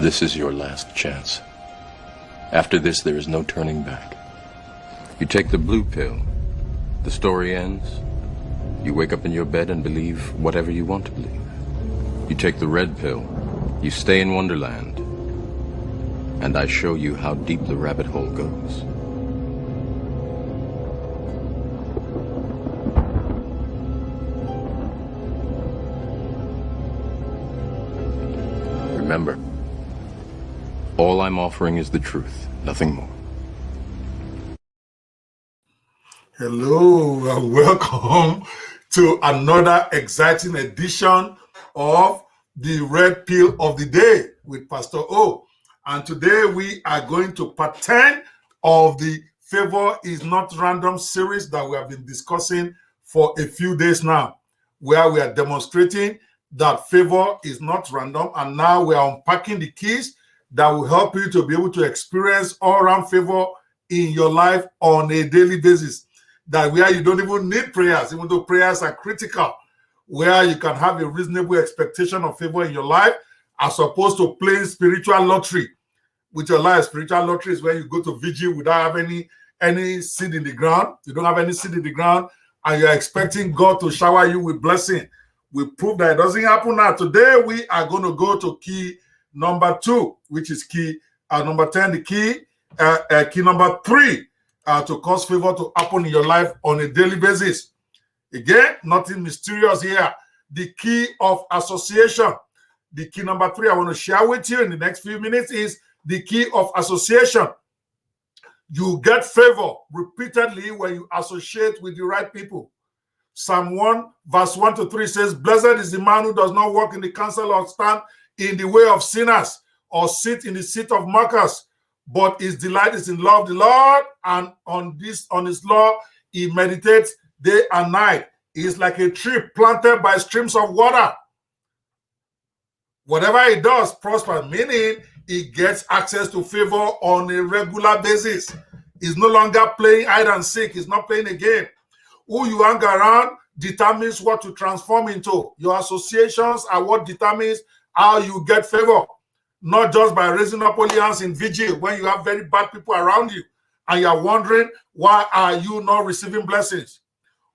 This is your last chance. After this, there is no turning back. You take the blue pill, the story ends. You wake up in your bed and believe whatever you want to believe. You take the red pill, you stay in Wonderland, and I show you how deep the rabbit hole goes. Remember, all I'm offering is the truth, nothing more. Hello and welcome to another exciting edition of the Red Pill of the Day with Pastor O. And today we are going to part 10 of the Favour is Not Random series that we have been discussing for a few days now, where we are demonstrating that favour is not random, and now we are unpacking the keys that will help you to be able to experience all-round favour in your life on a daily basis. That where you don't even need prayers, even though prayers are critical, where you can have a reasonable expectation of favour in your life, as opposed to playing spiritual lottery with your life. Spiritual lottery is where you go to vigil without having any seed in the ground. You don't have any seed in the ground, and you're expecting God to shower you with blessing. We prove that it doesn't happen now. Today, we are going to go to key number 2, which is key number 10, the key number 3, to cause favor to happen in your life on a daily basis. Again, nothing mysterious here. The key of association. The key number 3 I want to share with you in the next few minutes is the key of association. You get favor repeatedly when you associate with the right people. Psalm 1, verse 1 to 3 says, "Blessed is the man who does not walk in the counsel or stand in the way of sinners or sit in the seat of mockers, but his delight is in love of the Lord, and on his law he meditates day and night. He is like a tree planted by streams of water. Whatever he does prospers," meaning he gets access to favor on a regular basis. He's no longer playing hide and seek. He's not playing a game. Who you hang around determines what to transform into. Your associations are what determines how you get favor. Not just by raising up holy hands in vigil when you have very bad people around you and you're wondering, why are you not receiving blessings?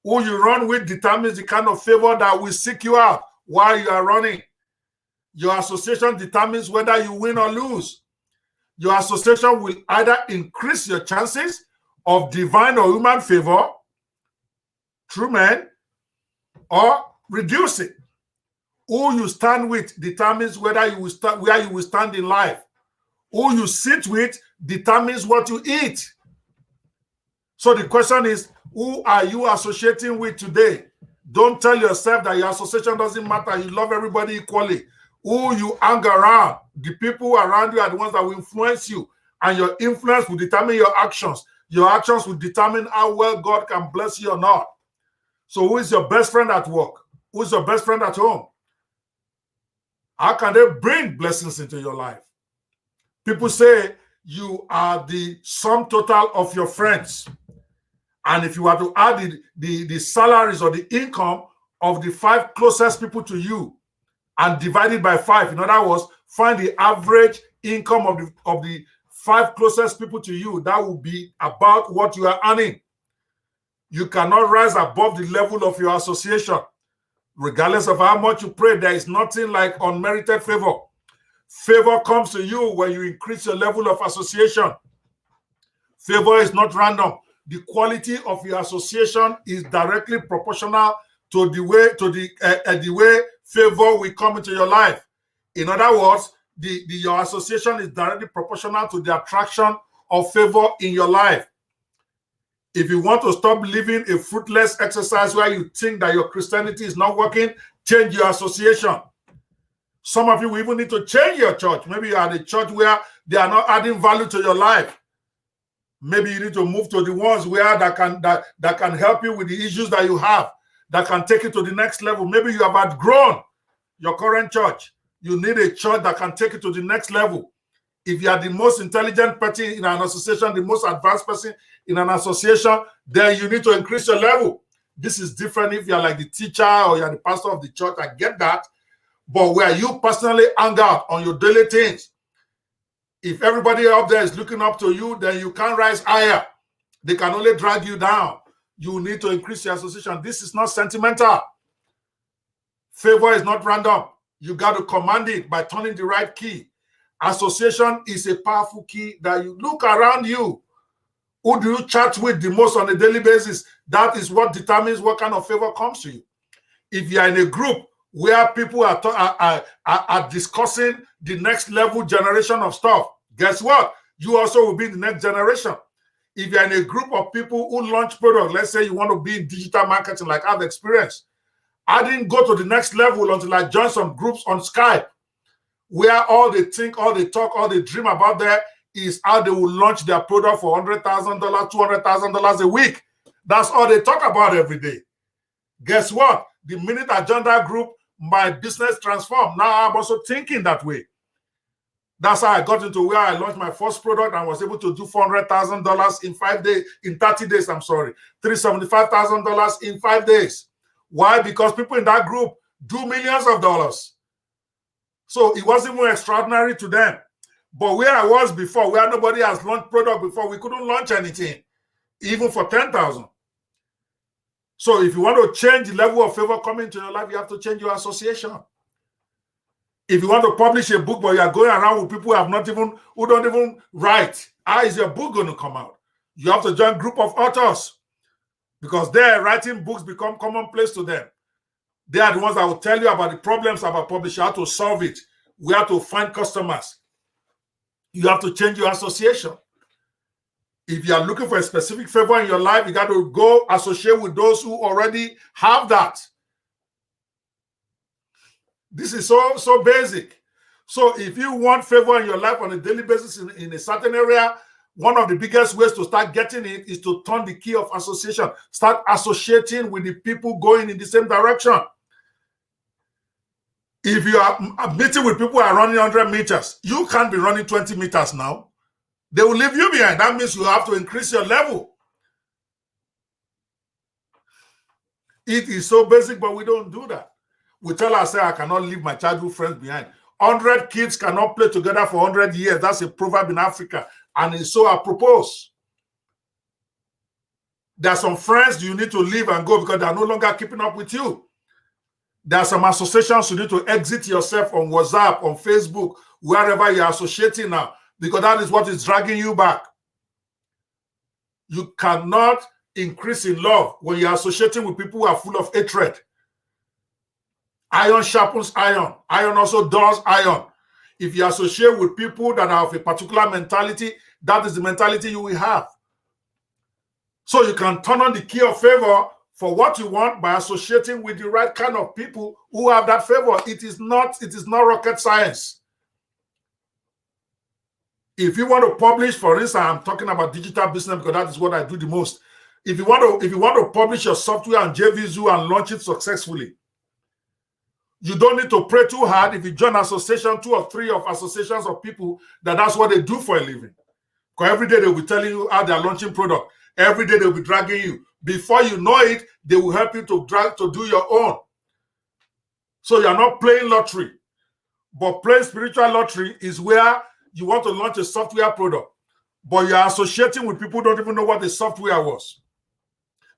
Who you run with determines the kind of favor that will seek you out while you are running. Your association determines whether you win or lose. Your association will either increase your chances of divine or human favor through men, or reduce it. Who you stand with determines whether you will stand, where you will stand in life. Who you sit with determines what you eat. So the question is, who are you associating with today? Don't tell yourself that your association doesn't matter. You love everybody equally. Who you hang around, the people around you are the ones that will influence you, and your influence will determine your actions. Your actions will determine how well God can bless you or not. So who is your best friend at work? Who is your best friend at home? How can they bring blessings into your life? People say you are the sum total of your friends. And if you were to add the salaries or the income of the 5 closest people to you and divide it by 5, in other words, find the average income of the 5 closest people to you, that will be about what you are earning. You cannot rise above the level of your association. Regardless of how much you pray, there is nothing like unmerited favor. Favor comes to you when you increase your level of association. Favor is not random. The quality of your association is directly proportional to the way favor will come into your life. In other words, your association is directly proportional to the attraction of favor in your life. If you want to stop living a fruitless exercise where you think that your Christianity is not working, change your association. Some of you will even need to change your church. Maybe you are at a church where they are not adding value to your life. Maybe you need to move to the ones where that can help you with the issues that you have, that can take you to the next level. Maybe you have outgrown your current church. You need a church that can take you to the next level. If you are the most intelligent person in an association, the most advanced person in an association, then you need to increase your level. This is different if you're like the teacher or you're the pastor of the church. I get that. But where you personally hang out on your daily things, If everybody up there is looking up to you, then you can't rise higher. They can only drag you down. You need to increase your association. This is not sentimental. Favor is not random. You got to command it by turning the right key. Association is a powerful key that you look around you. Who do you chat with the most on a daily basis? That is what determines what kind of favor comes to you. If you are in a group where people are discussing the next level generation of stuff, guess what? You also will be the next generation. If you're in a group of people who launch products, let's say you want to be in digital marketing like I've experienced. I didn't go to the next level until I joined some groups on Skype where all they think, all they talk, all they dream about there is how they will launch their product for $100,000, $200,000 a week. That's all they talk about every day. Guess what? The minute I joined that group, my business transformed. Now I'm also thinking that way. That's how I got into where I launched my first product and was able to do $400,000 in 5 days, in 30 days, I'm sorry, $375,000 in 5 days. Why? Because people in that group do millions of dollars. So it wasn't more extraordinary to them. But where I was before, where nobody has launched product before, we couldn't launch anything, even for 10,000. So if you want to change the level of favor coming into your life, you have to change your association. If you want to publish a book, but you are going around with people who don't even write, how is your book going to come out? You have to join a group of authors because their writing books become commonplace to them. They are the ones that will tell you about the problems about publishing, how to solve it, where to find customers. You have to change your association. If you are looking for a specific favor in your life, you got to go associate with those who already have that. This is so basic. So if you want favor in your life on a daily basis in a certain area, one of the biggest ways to start getting it is to turn the key of association. Start associating with the people going in the same direction. If you are meeting with people who are running 100 meters, you can't be running 20 meters now. They will leave you behind. That means you have to increase your level. It is so basic, but we don't do that. We tell ourselves, I cannot leave my childhood friends behind. 100 kids cannot play together for 100 years. That's a proverb in Africa. And it's so apropos. There are some friends you need to leave and go because they are no longer keeping up with you. There are some associations you need to exit yourself on WhatsApp, on Facebook, wherever you're associating now, because that is what is dragging you back. You cannot increase in love when you're associating with people who are full of hatred. Iron sharpens iron. Iron also does iron. If you associate with people that are of a particular mentality, that is the mentality you will have. So you can turn on the key of favor for what you want by associating with the right kind of people who have that favor. It is not rocket science. If you want to publish, for instance, I'm talking about digital business because that is what I do the most. If you want to publish your software on JVZoo and launch it successfully, you don't need to pray too hard. If you join association, 2 or 3 of associations of people, that's what they do for a living. Because every day they'll be telling you how they're launching product. Every day they'll be dragging you. Before you know it, they will help you to do your own. So you're not playing lottery. But playing spiritual lottery is where you want to launch a software product, but you're associating with people who don't even know what the software was.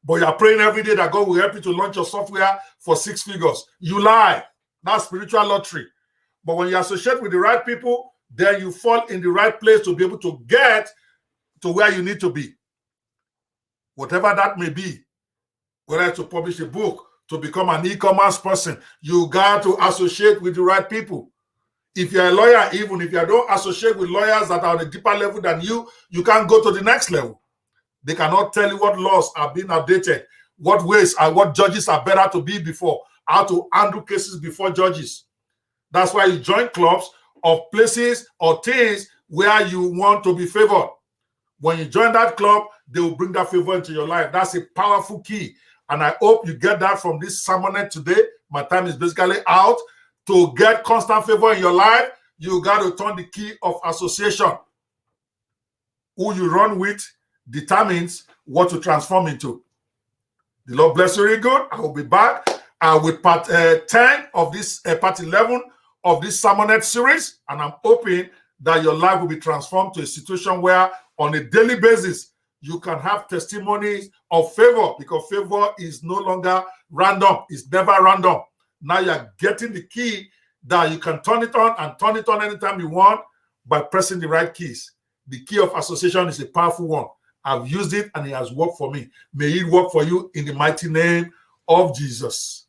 But you're praying every day that God will help you to launch your software for 6 figures. You lie. That's spiritual lottery. But when you associate with the right people, then you fall in the right place to be able to get to where you need to be. Whatever that may be, whether to publish a book, to become an e-commerce person, you got to associate with the right people. If you're a lawyer, even if you don't associate with lawyers that are on a deeper level than you, you can't go to the next level. They cannot tell you what laws are being updated, what ways and what judges are better to be before, how to handle cases before judges. That's why you join clubs of places or things where you want to be favored. When you join that club, they will bring that favor into your life. That's a powerful key. And I hope you get that from this Sermonette today. My time is basically out. To get constant favor in your life, you got to turn the key of association. Who you run with determines what to transform into. The Lord bless you really good. I will be back with part 10 of this, part 11 of this Sermonette series. And I'm hoping that your life will be transformed to a situation where on a daily basis, you can have testimonies of favor, because favor is no longer random. It's never random. Now you're getting the key that you can turn it on and turn it on anytime you want by pressing the right keys. The key of association is a powerful one. I've used it and it has worked for me. May it work for you in the mighty name of Jesus.